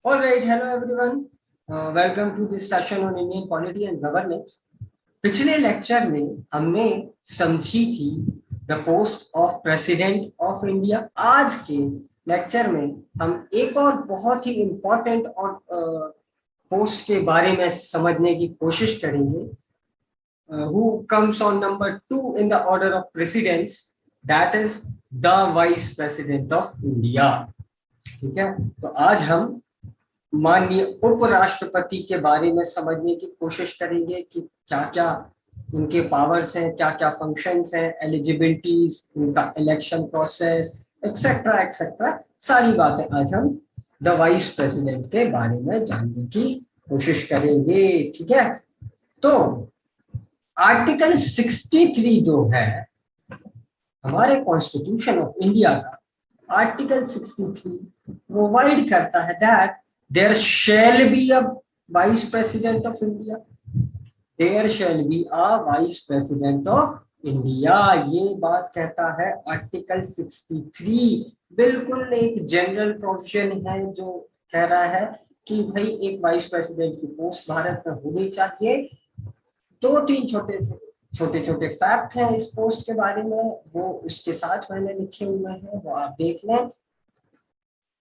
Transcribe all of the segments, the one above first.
All right, hello everyone. Welcome to this session on Indian Polity and Governance. पिछले lecture में हमने समझी थी the post of president of India. आज के लेक्चर में हम एक और बहुत ही इम्पोर्टेंट और पोस्ट के बारे में समझने की कोशिश करेंगे, who comes on number 2 in the order of precedence, that is the Vice President of India। ठीक है, तो आज हम माननीय उपराष्ट्रपति के बारे में समझने की कोशिश करेंगे कि क्या क्या उनके पावर्स हैं, क्या क्या फंक्शंस हैं, एलिजिबिलिटीज, उनका इलेक्शन प्रोसेस एक्सेट्रा एक्सेट्रा, सारी बातें आज हम द वाइस प्रेसिडेंट के बारे में जानने की कोशिश करेंगे। ठीक है, तो आर्टिकल 63 जो है हमारे कॉन्स्टिट्यूशन ऑफ इंडिया का, आर्टिकल 63 प्रोवाइड करता है that there shall be a vice president of India, there shall be a vice president of India। ये बात कहता है आर्टिकल 63। बिल्कुल एक जनरल प्रोविजन है जो कह रहा है कि भाई एक वाइस प्रेसिडेंट की पोस्ट भारत में होनी चाहिए। दो तीन छोटे छोटे फैक्ट हैं इस पोस्ट के बारे में, वो इसके साथ मैंने लिखे हुए हैं, वो आप देख लें।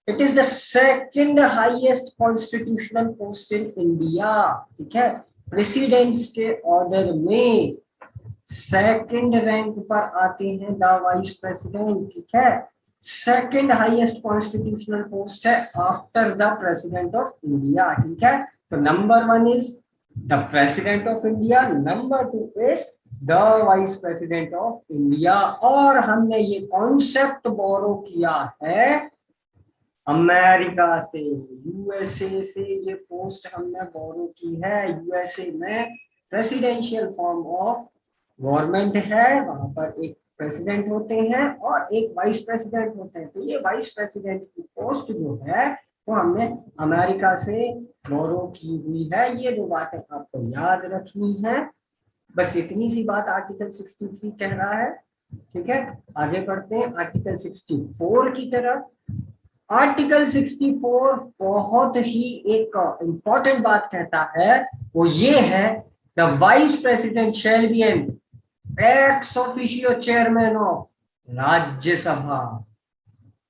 It is the second highest constitutional post in India। ठीक है, प्रेसिडेंट्स के ऑर्डर में सेकंड रैंक पर आते हैं द वाइस प्रेसिडेंट। ठीक है, सेकंड हाईएस्ट कॉन्स्टिट्यूशनल पोस्ट है after the president of India. ठीक है, तो number 1 is the president of India, number 2 is the vice president of India. और हमने ये कॉन्सेप्ट बोरो किया है अमेरिका से, यूएसए से। ये पोस्ट हमने बोरो की है। यूएसए में प्रेसिडेंशियल फॉर्म ऑफ गवर्नमेंट है, वहां पर एक प्रेसिडेंट होते हैं और एक वाइस प्रेसिडेंट होते हैं। तो ये वाइस प्रेसिडेंट की पोस्ट जो है वो हमने अमेरिका से बोरो की हुई है। ये दो बातें आपको याद रखनी है, बस इतनी सी बात आर्टिकल 63 कह रहा है। ठीक है, आगे बढ़ते हैं आर्टिकल 64 की तरफ। आर्टिकल 64 बहुत ही एक इंपॉर्टेंट बात कहता है, वो ये है the vice president shall be an ex officio chairman of Rajya Sabha.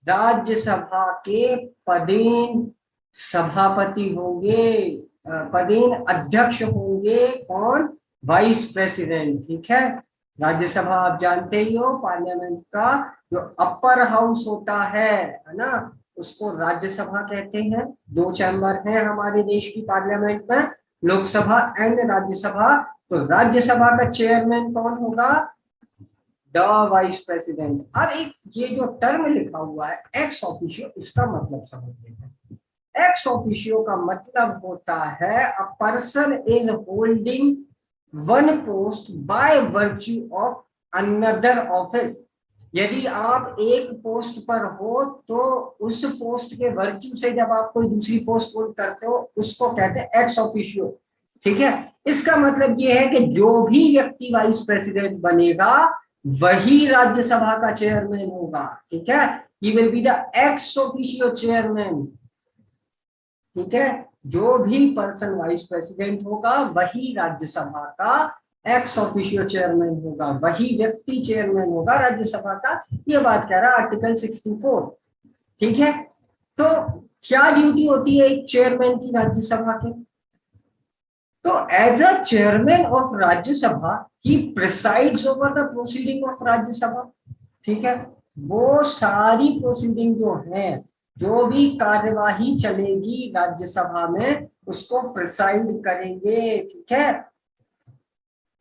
Rajya Sabha के पदेन सभापति होंगे, पदेन अध्यक्ष होंगे कौन? Vice president. ठीक है, राज्यसभा आप जानते ही हो, पार्लियामेंट का जो अपर हाउस होता है ना, उसको राज्यसभा कहते हैं। 2 चैम्बर हैं हमारे देश की पार्लियामेंट में, लोकसभा एंड राज्यसभा। तो राज्यसभा का चेयरमैन कौन होगा? The vice president. अब एक ये जो टर्म लिखा हुआ है एक्स ऑफिशियो, इसका मतलब समझ लेते हैं। एक्स ऑफिशियो का मतलब होता है a person is holding one post by virtue of another office. यदि आप एक पोस्ट पर हो तो उस पोस्ट के वर्च्यू से जब आप कोई दूसरी पोस्ट होल्ड करते हो उसको कहते हैं एक्स ऑफिशियो। ठीक है, इसका मतलब ये है कि जो भी व्यक्ति वाइस प्रेसिडेंट बनेगा वही राज्यसभा का चेयरमैन होगा। ठीक है, he will be the x officio chairman. ठीक है, जो भी पर्सन वाइस प्रेसिडेंट होगा वही राज्यसभा का एक्स ऑफिशियो चेयरमैन होगा, वही व्यक्ति चेयरमैन होगा राज्यसभा का। ये बात कह रहा है आर्टिकल 64। ठीक है, तो क्या ड्यूटी होती है एक चेयरमैन की राज्यसभा के? तो as a chairman of Rajya Sabha he presides over the proceeding of Rajya Sabha. ठीक है, वो सारी प्रोसीडिंग जो है, जो भी कार्यवाही चलेगी राज्यसभा में, उसको प्रिसाइड करेंगे। ठीक है,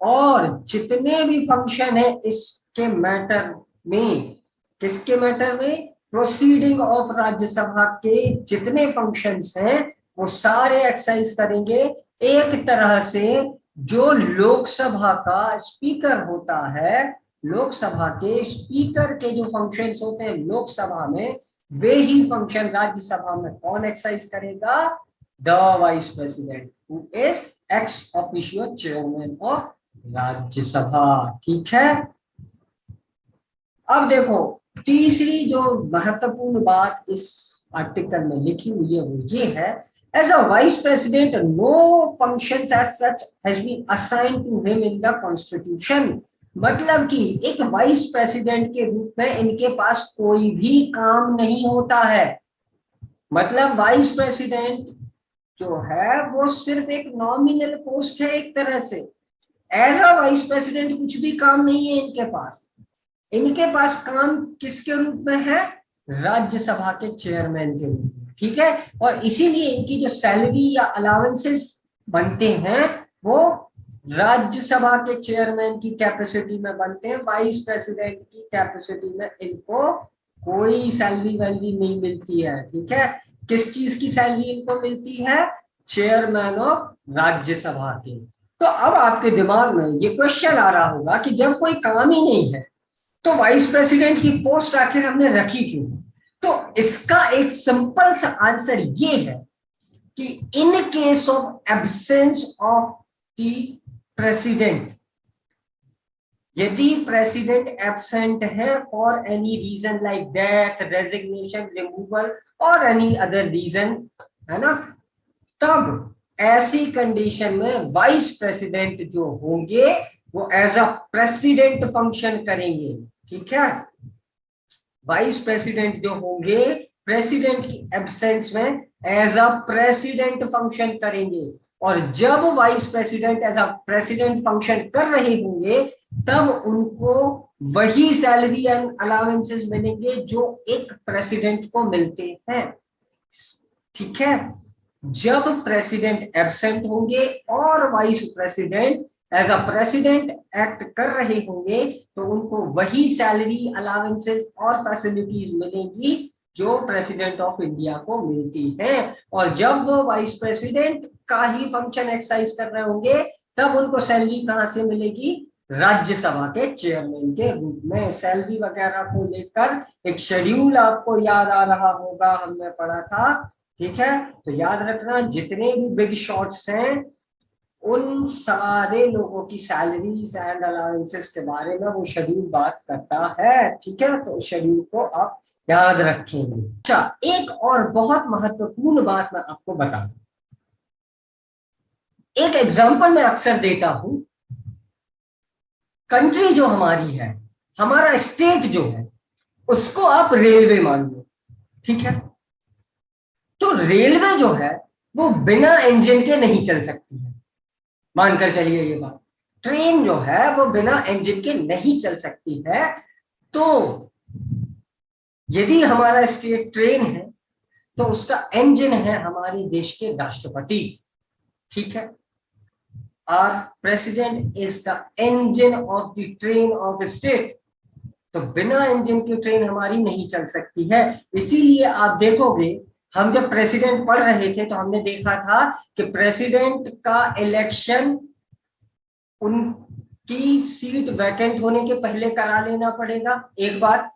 और जितने भी फंक्शन है इसके मैटर में, किसके मैटर में? प्रोसीडिंग ऑफ राज्यसभा के जितने फंक्शंस हैं वो सारे एक्सरसाइज करेंगे। एक तरह से जो लोकसभा का स्पीकर होता है, लोकसभा के स्पीकर के जो फंक्शंस होते हैं लोकसभा में, वे ही फंक्शन राज्यसभा में कौन एक्सरसाइज करेगा? The vice president, who is x officio chairman of Rajya Sabha. ठीक है, अब देखो तीसरी जो महत्वपूर्ण बात इस आर्टिकल में लिखी हुई है वो ये है, as a vice president no functions as such has been assigned to him in the constitution. मतलब कि एक वाइस प्रेसिडेंट के रूप में इनके पास कोई भी काम नहीं होता है। मतलब वाइस प्रेसिडेंट जो है वो सिर्फ एक नॉमिनल पोस्ट है एक तरह से। एज अ वाइस प्रेसिडेंट कुछ भी काम नहीं है इनके पास। इनके पास काम किसके रूप में है? राज्यसभा के चेयरमैन के रूप में, ठीक है। और इसीलिए इनकी जो सैलरी या अलाउंसेस बनते हैं वो राज्यसभा के चेयरमैन की कैपेसिटी में बनते हैं। वाइस प्रेसिडेंट की कैपेसिटी में इनको कोई सैलरी वैलरी नहीं मिलती है, ठीक है। किस चीज की सैलरी इनको मिलती है? चेयरमैन ऑफ राज्यसभा के। तो अब आपके दिमाग में ये क्वेश्चन आ रहा होगा कि जब कोई काम ही नहीं है तो वाइस प्रेसिडेंट की पोस्ट आखिर हमने रखी क्यों? तो इसका एक सिंपल सा आंसर ये है कि in case of absence of the president, यदि प्रेसिडेंट एब्सेंट है for any reason like death, resignation, removal और एनी अदर रीजन, है ना, तब ऐसी कंडीशन में वाइस प्रेसिडेंट जो होंगे वो एज अ प्रेसिडेंट फंक्शन करेंगे, ठीक है। वाइस प्रेसिडेंट जो होंगे प्रेसिडेंट की एब्सेंस में एज अ प्रेसिडेंट फंक्शन करेंगे। और जब vice president as a president function कर रहे होंगे तब उनको वही सैलरी एंड अलाउंसेस मिलेंगे जो एक प्रेसिडेंट को मिलते हैं, ठीक है। जब प्रेसिडेंट एब्सेंट होंगे और vice president as a president act कर रहे होंगे तो उनको वही सैलरी, अलाउंसेस और फैसिलिटीज मिलेंगी जो प्रेसिडेंट ऑफ इंडिया को मिलती है। और जब वो वाइस प्रेसिडेंट का ही फंक्शन एक्सरसाइज कर रहे होंगे तब उनको सैलरी कहां से मिलेगी? राज्यसभा के चेयरमैन के रूप में। सैलरी वगैरह को लेकर एक शेड्यूल आपको याद आ रहा होगा, हमने पढ़ा था, ठीक है। तो याद रखना जितने भी बिग शॉट्स हैं उन सारे लोगों की सैलरीज एंड अलाउंसेस के बारे में वो शेड्यूल बात करता है, ठीक है। तो शेड्यूल को आप याद रखेंगे। अच्छा, एक और बहुत महत्वपूर्ण बात मैं आपको बता दूं। एक एग्जांपल मैं अक्सर देता हूं। कंट्री जो हमारी है, हमारा स्टेट जो है, उसको आप रेलवे मान लो, ठीक है। तो रेलवे जो है वो बिना इंजन के नहीं चल सकती है, मानकर चलिए ये बात। ट्रेन जो है वो बिना इंजन के नहीं चल सकती है। तो यदि हमारा स्टेट ट्रेन है तो उसका इंजन है हमारे देश के राष्ट्रपति, ठीक है। Our president is the engine of the train of state. तो बिना इंजन की ट्रेन हमारी नहीं चल सकती है। इसीलिए आप देखोगे हम जब प्रेसिडेंट पढ़ रहे थे तो हमने देखा था कि प्रेसिडेंट का इलेक्शन उनकी सीट वैकेंट होने के पहले करा लेना पड़ेगा, एक बात।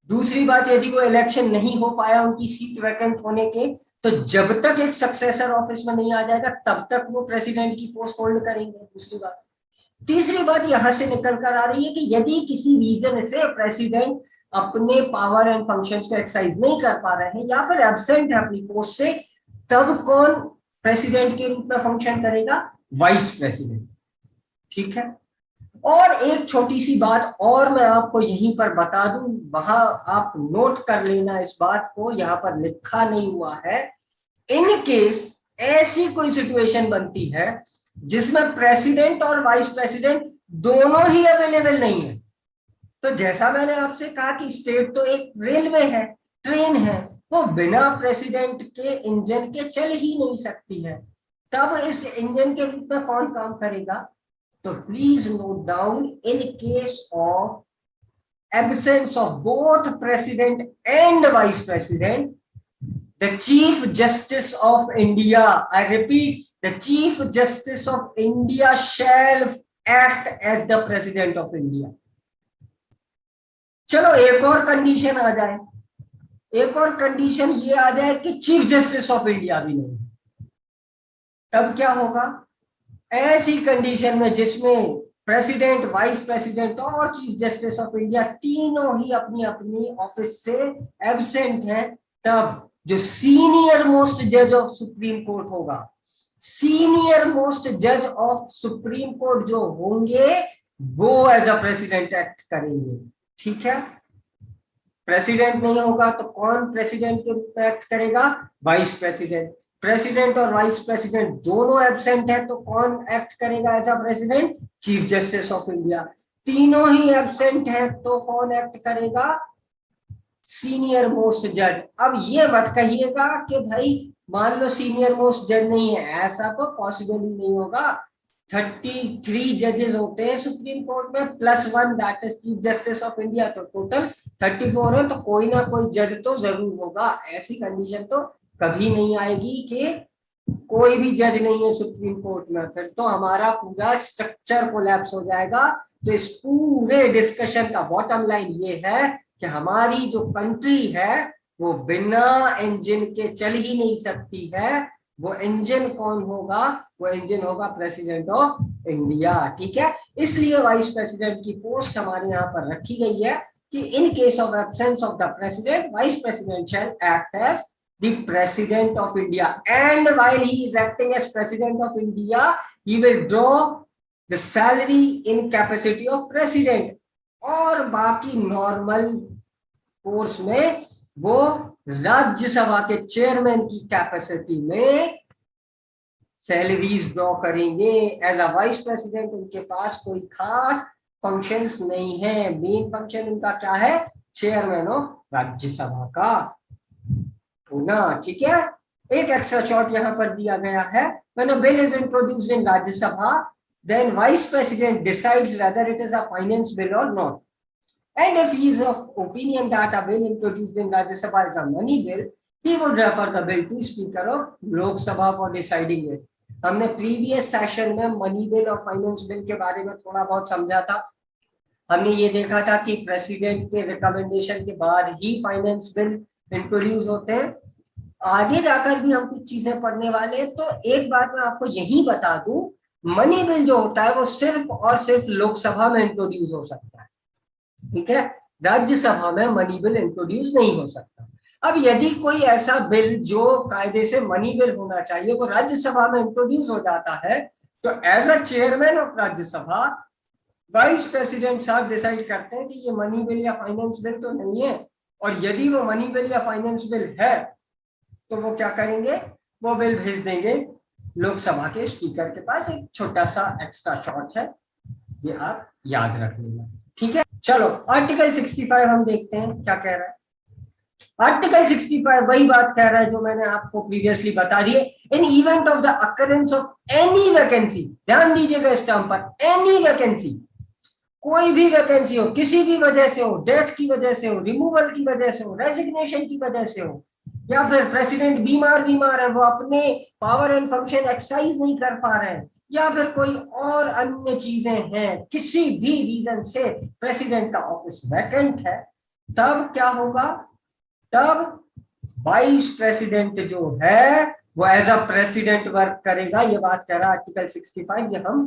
दूसरी बात, यदि वो इलेक्शन नहीं हो पाया उनकी सीट वैकेंट होने के, तो जब तक एक सक्सेसर ऑफिस में नहीं आ जाएगा तब तक वो प्रेसिडेंट की पोस्ट होल्ड करेंगे, दूसरी बात। तीसरी बात यहां से निकल कर आ रही है कि यदि किसी रीजन से प्रेसिडेंट अपने पावर एंड फंक्शंस को एक्सरसाइज नहीं कर पा रहे हैं या फिर एब्सेंट है अपनी पोस्ट से, तब कौन प्रेसिडेंट के रूप में फंक्शन करेगा? वाइस प्रेसिडेंट, ठीक है। और एक छोटी सी बात और मैं आपको यहीं पर बता दूं, वहां आप नोट कर लेना इस बात को, यहां पर लिखा नहीं हुआ है। इन केस ऐसी कोई सिचुएशन बनती है जिसमें प्रेसिडेंट और वाइस प्रेसिडेंट दोनों ही अवेलेबल नहीं है, तो जैसा मैंने आपसे कहा कि स्टेट तो एक रेलवे है, ट्रेन है, वो बिना प्रेसिडेंट के इंजन के चल ही नहीं सकती है। तब इस इंजन के रूप में कौन काम करेगा? तो please note down, in case of absence of both president and vice president, the chief justice of India, I repeat, the chief justice of India shall act as the president of India. चलो एक और condition आ जाए, एक और condition ये आ जाए कि chief justice of India भी नहीं, तब क्या होगा? ऐसी कंडीशन में जिसमें प्रेसिडेंट, वाइस प्रेसिडेंट और चीफ जस्टिस ऑफ इंडिया तीनों ही अपनी अपनी ऑफिस से एब्सेंट है, तब जो सीनियर मोस्ट जज ऑफ सुप्रीम कोर्ट होगा, सीनियर मोस्ट जज ऑफ सुप्रीम कोर्ट जो होंगे वो एज अ प्रेसिडेंट एक्ट करेंगे। ठीक है, प्रेसिडेंट नहीं होगा तो कौन प्रेसिडेंट के रूप में एक्ट करेगा? Vice president. प्रेसिडेंट और वाइस प्रेसिडेंट दोनों एब्सेंट है तो कौन एक्ट करेगा as a president? Chief justice of India. तीनों ही एब्सेंट है तो कौन एक्ट करेगा? सीनियर मोस्ट जज। अब ये मत कहिएगा कि भाई मान लो सीनियर मोस्ट जज नहीं है, ऐसा तो पॉसिबल ही नहीं होगा। 33 जजेस होते हैं सुप्रीम कोर्ट में, +1 that is chief justice of India, तो टोटल 34 है, तो कोई ना कोई जज तो जरूर होगा। ऐसी कंडीशन तो कभी नहीं आएगी कि कोई भी जज नहीं है सुप्रीम कोर्ट में, फिर तो हमारा पूरा स्ट्रक्चर कोलैप्स हो जाएगा। तो इस पूरे डिस्कशन का बॉटम लाइन ये है कि हमारी जो कंट्री है वो बिना इंजन के चल ही नहीं सकती है। वो इंजन कौन होगा? वो इंजन होगा प्रेसिडेंट ऑफ इंडिया। ठीक है, इसलिए वाइस प्रेसिडेंट की पोस्ट हमारे यहाँ पर रखी गई है कि in case of absence of the president, vice president shall act as the president of India, and while he is acting as president of India he will draw the salary in capacity of president, और बाकी normal course में वो राज्यसभा के chairman की capacity में salaries draw करेंगे। As a vice president उनके पास कोई खास फंक्शंस नहीं है, मेन फंक्शन उनका क्या है? चेयरमैन ऑफ राज्यसभा का होना। ठीक है, एक एक्स्ट्रा शॉट यहाँ पर दिया गया है। When a bill is introduced in Rajya Sabha, then Vice President decides whether it is a finance bill or not. And if he is of opinion that a bill introduced in Rajya Sabha is a money bill, he would refer the bill to Speaker of Lok Sabha for deciding it. हमने previous session में money bill और finance bill के बारे में थोड़ा बहुत समझा था। हमने ये देखा था कि प्रेसिडेंट के रिकमेंडेशन के बाद ही फाइनेंस बिल इंट्रोड्यूस होते हैं। आगे जाकर भी हम कुछ चीजें पढ़ने वाले हैं, तो एक बात मैं आपको यही बता दूं, मनी बिल जो होता है वो सिर्फ और सिर्फ लोकसभा में इंट्रोड्यूस हो सकता है। ठीक है, राज्यसभा में मनी बिल इंट्रोड्यूस नहीं हो सकता। अब यदि कोई ऐसा बिल जो कायदे से मनी बिल होना चाहिए वो राज्यसभा में इंट्रोड्यूस हो जाता है, तो as a chairman of Rajya Sabha vice president साहब डिसाइड करते हैं कि ये मनी बिल या फाइनेंस बिल तो नहीं है, और यदि वो मनी बिल या फाइनेंस बिल है तो वो क्या करेंगे? वो बिल भेज देंगे लोकसभा के स्पीकर के पास। एक छोटा सा एक्स्ट्रा शॉट है, ये आप याद रख लेना। ठीक है, चलो आर्टिकल 65 हम देखते हैं क्या कह रहा है। आर्टिकल 65 वही बात कह रहा है जो मैंने आपको प्रीवियसली बता दी। In event of the occurrence of any vacancy, ध्यान दीजिएगा इस टर्म पर, एनी वैकेंसी, कोई भी वैकेंसी हो, किसी भी वजह से हो, डेथ की वजह से हो, रिमूवल की वजह से हो, रेजिग्नेशन की वजह से हो, या फिर प्रेसिडेंट बीमार है, वो अपने पावर एंड फंक्शन एक्सरसाइज नहीं कर पा रहे हैं, या फिर कोई और अन्य चीजें हैं, किसी भी रीजन से प्रेसिडेंट का ऑफिस वैकेंट है, तब क्या होगा? तब वाइस प्रेसिडेंट जो है वो एज अ प्रेसिडेंट वर्क करेगा। ये बात कह रहा है आर्टिकल 65, ये हम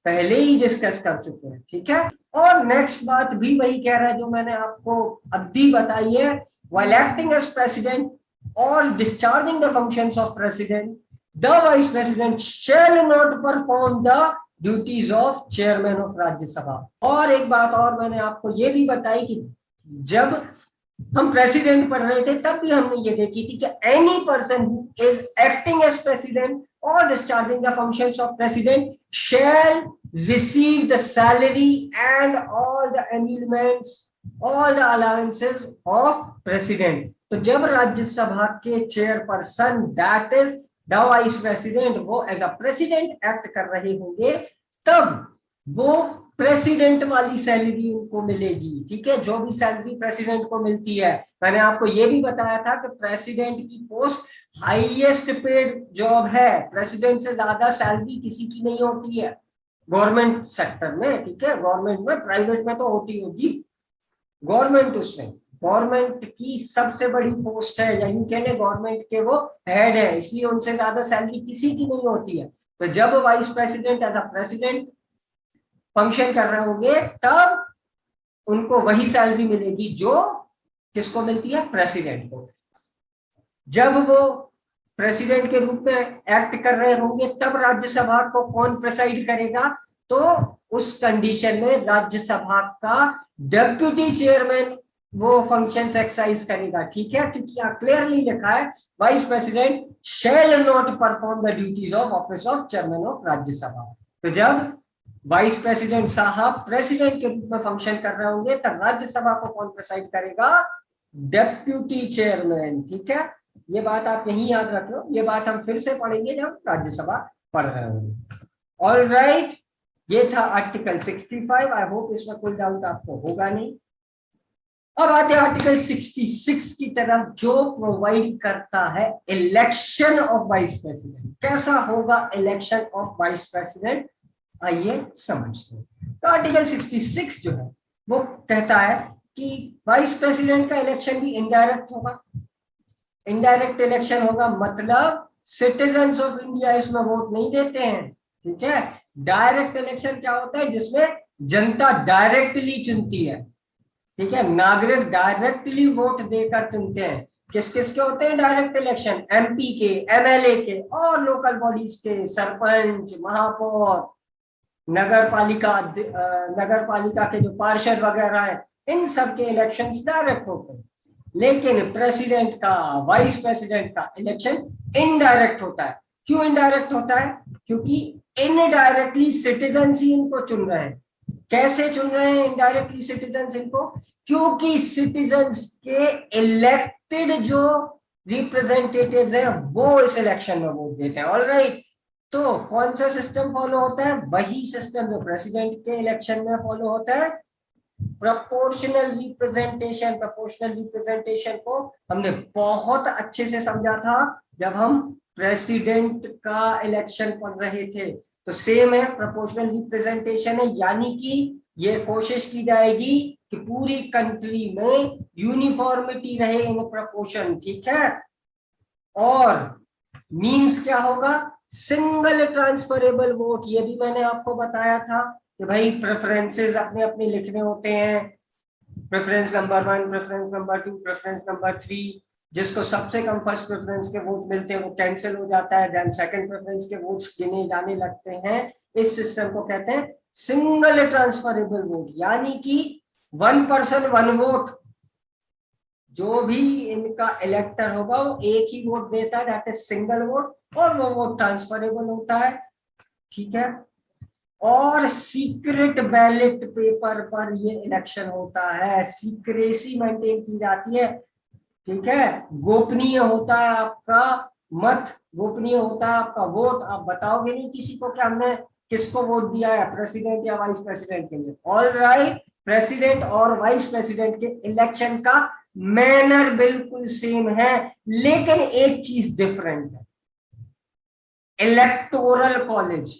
पहले ही डिस्कस कर चुके हैं। ठीक है, और नेक्स्ट बात भी वही कह रहा है जो मैंने आपको अभी बताई है। While acting as president or discharging the functions of president, the vice president shall not perform the duties of chairman of Rajya Sabha। और एक बात और मैंने आपको ये भी बताई कि जब हम प्रेसिडेंट पढ़ रहे थे तब भी हमने ये देखी थी कि any person who is acting as president or discharging the functions of president shall receive the salary and all the emoluments, all the allowances of president। तो जब राज्यसभा के chairperson that is the vice president वो as a president act कर रहे होंगे, तब वो president वाली सैलरी उनको मिलेगी। ठीक है, जो भी सैलरी प्रेसिडेंट को मिलती है। मैंने आपको ये भी बताया था कि प्रेसिडेंट की पोस्ट हाईएस्ट पेड जॉब है, प्रेसिडेंट से ज्यादा सैलरी किसी की नहीं होती है गवर्नमेंट सेक्टर में। ठीक है, गवर्नमेंट में, प्राइवेट में तो होती होगी, गवर्नमेंट उसमें गवर्नमेंट की सबसे बड़ी पोस्ट है, यानी कहने गवर्नमेंट के वो हेड है, इसलिए उनसे ज्यादा सैलरी किसी की नहीं होती है। तो जब vice president as a president function कर रहे होंगे तब उनको वही सैलरी मिलेगी जो किसको मिलती है? प्रेसिडेंट को। जब वो प्रेसिडेंट के रूप में एक्ट कर रहे होंगे तब राज्यसभा को कौन प्रेसाइड करेगा? तो उस कंडीशन में राज्यसभा का डेप्यूटी चेयरमैन वो फंक्शंस एक्सरसाइज करेगा, ठीक है, क्योंकि यहाँ क्लियरली लिखा है vice president shall not perform the duties of office of chairman of Rajya Sabha. तो जब वाइस प्रेसिडेंट साहब प्रेसिडेंट के रूप में फंक्शन कर रहे होंगे तब राज्यसभा को कौन प्रेसाइड करेगा? डेप्यूटी चेयरमैन, ठीक है। ये बात आप यहीं याद रख लो, ये बात हम फिर से पढ़ेंगे जब राज्यसभा पढ़ रहे होंगे। ऑल राइट, ये था आर्टिकल 65। आई होप इसमें कोई डाउट आपको होगा नहीं। अब आते हैं आर्टिकल 66 की तरफ, जो प्रोवाइड करता है इलेक्शन ऑफ वाइस प्रेसिडेंट। कैसा होगा इलेक्शन ऑफ वाइस प्रेसिडेंट, आइए समझते हैं। तो आर्टिकल 66 जो है वो कहता है कि वाइस प्रेसिडेंट का इलेक्शन भी इनडायरेक्ट होगा। इनडायरेक्ट इलेक्शन होगा मतलब सिटीजन्स ऑफ इंडिया इसमें वोट नहीं देते हैं, ठीक है। डायरेक्ट इलेक्शन क्या होता है? जिसमें जनता डायरेक्टली चुनती है, ठीक है। नागरिक डायरेक्टली वोट देकर चुनते हैं। किस किस के होते हैं डायरेक्ट इलेक्शन? एमपी के, एमएलए के और लोकल बॉडीज के, सरपंच, महापौर, नगर पालिका के जो पार्षद वगैरह है, इन सब के इलेक्शंस डायरेक्ट होते हैं। लेकिन प्रेसिडेंट का, वाइस प्रेसिडेंट का इलेक्शन इनडायरेक्ट होता है। क्यों इनडायरेक्ट होता है? क्योंकि इनडायरेक्टली सिटीजन्स ही इनको चुन रहे हैं। कैसे चुन रहे हैं इनडायरेक्टली सिटीजन्स इनको? क्योंकि सिटीजन्स के इलेक्टेड जो रिप्रेजेंटेटिव्स हैं वो इस इलेक्शन में वोट देते हैं। ऑलराइट, तो कौन सा सिस्टम फॉलो होता है? वही सिस्टम जो प्रेसिडेंट के इलेक्शन में फॉलो होता है, प्रोपोर्शनल रिप्रेजेंटेशन। प्रोपोर्शनल रिप्रेजेंटेशन को हमने बहुत अच्छे से समझा था जब हम प्रेसिडेंट का इलेक्शन पढ़ रहे थे। तो सेम है, प्रोपोर्शनल रिप्रेजेंटेशन है, यानी कि ये कोशिश की जाएगी कि पूरी कंट्री में यूनिफॉर्मिटी रहे इन प्रोपोर्शन, ठीक है। और मींस क्या होगा? Single transferable vote. ये भी मैंने आपको बताया था कि भाई प्रेफरेंसेस अपने अपने लिखने होते हैं, preference number 1, preference number 2, preference number 3। जिसको सबसे कम फर्स्ट प्रेफरेंस के वोट मिलते हैं वो कैंसिल हो जाता है, देन सेकंड प्रेफरेंस के वोट्स गिने जाने लगते हैं। इस सिस्टम को कहते हैं सिंगल ट्रांसफरेबल वोट, यानी कि 1 पर्सन 1 वोट। जो भी इनका इलेक्टर होगा वो एक ही वोट देता है, दैट इज सिंगल वोट, और वो वोट ट्रांसफरेबल होता है, ठीक है। और सीक्रेट बैलेट पेपर पर ये इलेक्शन होता है, सीक्रेसी मेंटेन की जाती है, ठीक है। गोपनीय होता है आपका मत, गोपनीय होता है आपका वोट। आप बताओगे नहीं किसी को कि हमने किसको वोट दिया है, प्रेसिडेंट या वाइस प्रेसिडेंट के लिए। ऑल राइट, प्रेसिडेंट और वाइस प्रेसिडेंट के इलेक्शन का मैनर बिल्कुल सेम है, लेकिन एक चीज डिफरेंट है। इलेक्टोरल कॉलेज,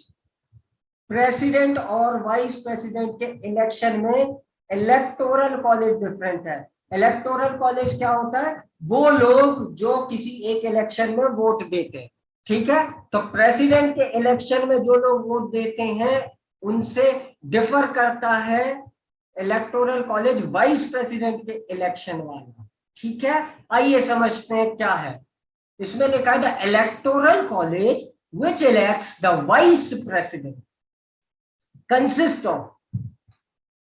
प्रेसिडेंट और वाइस प्रेसिडेंट के इलेक्शन में इलेक्टोरल कॉलेज डिफरेंट है। इलेक्टोरल कॉलेज क्या होता है? वो लोग जो किसी एक इलेक्शन में वोट देते हैं, ठीक है। तो प्रेसिडेंट के इलेक्शन में जो लोग वोट देते हैं उनसे डिफर करता है इलेक्टोरल कॉलेज वाइस प्रेसिडेंट के इलेक्शन वाला, ठीक है। आइए समझते हैं क्या है। इसमें लिखा है the electoral college which elects the vice president consists of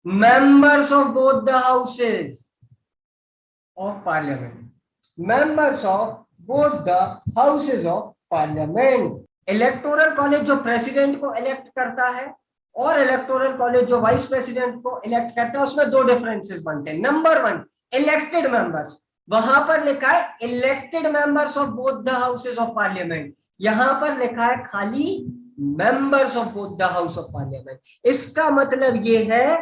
members of both the houses of parliament, members of both the houses of parliament। Electoral college जो प्रेसिडेंट को इलेक्ट करता है और इलेक्टोरल कॉलेज जो वाइस प्रेसिडेंट को elect करता है, उसमें दो डिफरेंसेस बनते हैं। Number 1, elected members. वहां पर लिखा है elected members of both the houses of parliament, यहां पर लिखा है खाली members of both the house of parliament. इसका मतलब ये है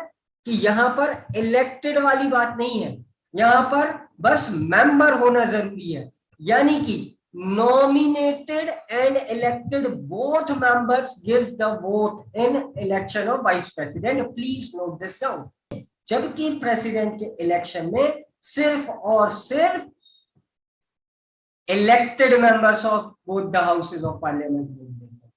कि यहां पर इलेक्टेड वाली बात नहीं है, यहां पर बस मेंबर होना जरूरी है, यानी कि nominated and elected both members gives the vote in election of vice president। Please note this down। जबकि प्रेसिडेंट के इलेक्शन में सिर्फ और सिर्फ elected members of both the houses of parliament vote देते हैं।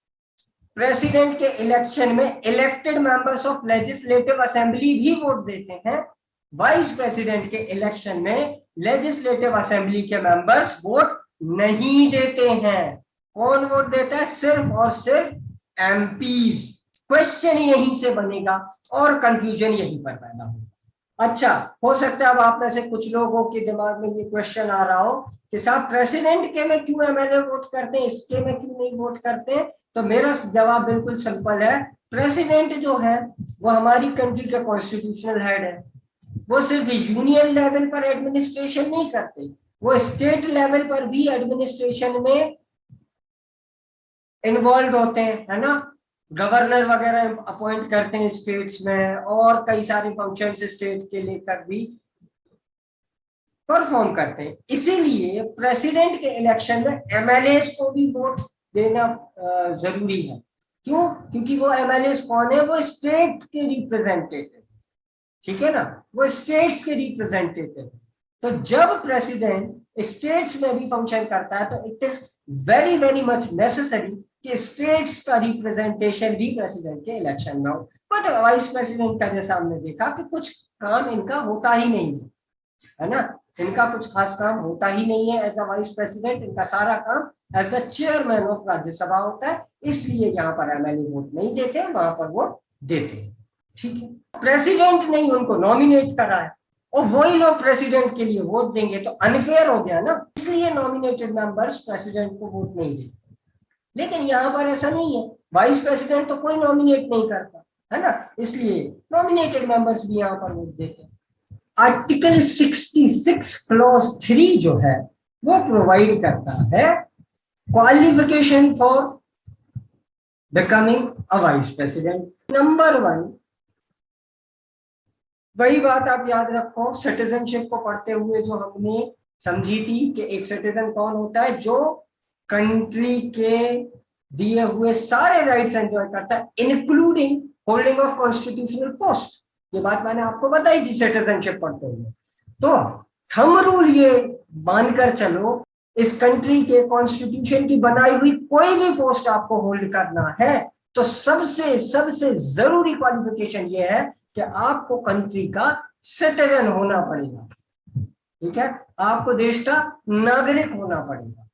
प्रेसिडेंट के इलेक्शन में elected members of legislative assembly भी वोट देते हैं। वाइस प्रेसिडेंट के इलेक्शन में लेजिस्लेटिव असेंबली के मेंबर्स वोट नहीं देते हैं। कौन वोट देता है? सिर्फ और सिर्फ एमपीज। क्वेश्चन यहीं से बनेगा और कंफ्यूजन यहीं पर पैदा होगा। अच्छा, हो सकता है अब आप में से कुछ लोगों के दिमाग में ये क्वेश्चन आ रहा हो कि साहब प्रेसिडेंट के में क्यों एमएलए वोट करते हैं, इसके में क्यों नहीं वोट करते? तो मेरा जवाब बिल्कुल सिंपल है। प्रेसिडेंट जो है वो हमारी कंट्री का कॉन्स्टिट्यूशनल हेड है। वो सिर्फ यूनियन लेवल पर एडमिनिस्ट्रेशन नहीं करते, वो स्टेट लेवल पर भी एडमिनिस्ट्रेशन में इन्वॉल्व होते हैं, है ना। गवर्नर वगैरह अपॉइंट करते हैं स्टेट्स में, और कई सारे फंक्शन स्टेट के लेकर भी परफॉर्म करते हैं। इसीलिए प्रेसिडेंट के इलेक्शन में एमएलए को भी वोट देना जरूरी है। क्यों? क्योंकि वो एमएलए कौन है? वो स्टेट के रिप्रेजेंटेटिव, ठीक है ना, वो स्टेट्स के रिप्रेजेंटेटिव। तो जब प्रेसिडेंट स्टेट्स में भी फंक्शन करता है तो it is very very much necessary कि स्टेट्स का रिप्रेजेंटेशन भी प्रेसिडेंट के इलेक्शन में हो। बट वाइस प्रेसिडेंट का जैसा हमने देखा कि कुछ काम इनका होता ही नहीं है ना, इनका कुछ खास काम होता ही नहीं है एज अ वाइस प्रेसिडेंट। इनका सारा काम as the chairman of Rajya Sabha होता है, इसलिए यहाँ पर एमएलए वोट नहीं देते, वहां पर वोट देते हैं, ठीक है। प्रेसिडेंट ने उनको नॉमिनेट करा है और वही लोग प्रेसिडेंट के लिए वोट देंगे तो अनफेयर हो गया ना, इसलिए नॉमिनेटेड मेंबर्स प्रेसिडेंट को वोट नहीं देते। लेकिन यहाँ पर ऐसा नहीं है, वाइस प्रेसिडेंट तो कोई नॉमिनेट नहीं करता, है ना, इसलिए नॉमिनेटेड मेंबर्स भी यहाँ पर वोट देते हैं। आर्टिकल 66 क्लॉज 3 जो है वो प्रोवाइड करता है qualification for becoming a vice president. Number 1, वही बात आप याद रखो सिटीजनशिप को पढ़ते हुए जो हमने समझी थी कि एक सिटीजन कौन होता है? जो कंट्री के दिए हुए सारे राइट्स एंजॉय करता है, including holding of constitutional post. ये बात मैंने आपको बताई थी सिटीजनशिप पढ़ते हुए। तो थंब रूल ये मानकर चलो, इस कंट्री के कॉन्स्टिट्यूशन की बनाई हुई कोई भी पोस्ट आपको होल्ड करना है तो सबसे सबसे जरूरी क्वालिफिकेशन ये है कि आपको कंट्री का सिटीजन होना पड़ेगा, ठीक है, आपको देश का नागरिक होना पड़ेगा।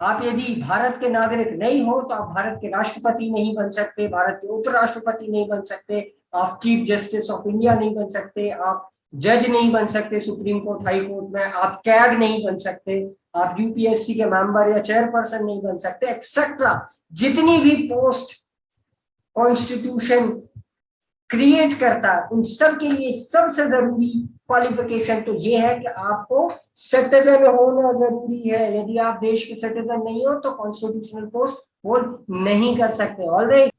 आप यदि भारत के नागरिक नहीं हो तो आप भारत के राष्ट्रपति नहीं बन सकते, भारत के उपराष्ट्रपति नहीं बन सकते, आप चीफ जस्टिस ऑफ इंडिया नहीं बन सकते, आप जज नहीं बन सकते सुप्रीम कोर्ट हाई कोर्ट में, आप कैग नहीं बन सकते, आप यूपीएससी के मेंबर या चेयरपर्सन नहीं बन सकते, एक्सेट्रा। जितनी भी पोस्ट कॉन्स्टिट्यूशन क्रिएट करता है उन सब के लिए सबसे जरूरी क्वालिफिकेशन तो ये है कि आपको सिटीजन होना जरूरी है। यदि आप देश के सिटीजन नहीं हो तो कॉन्स्टिट्यूशनल पोस्ट होल्ड नहीं कर सकते। Alright.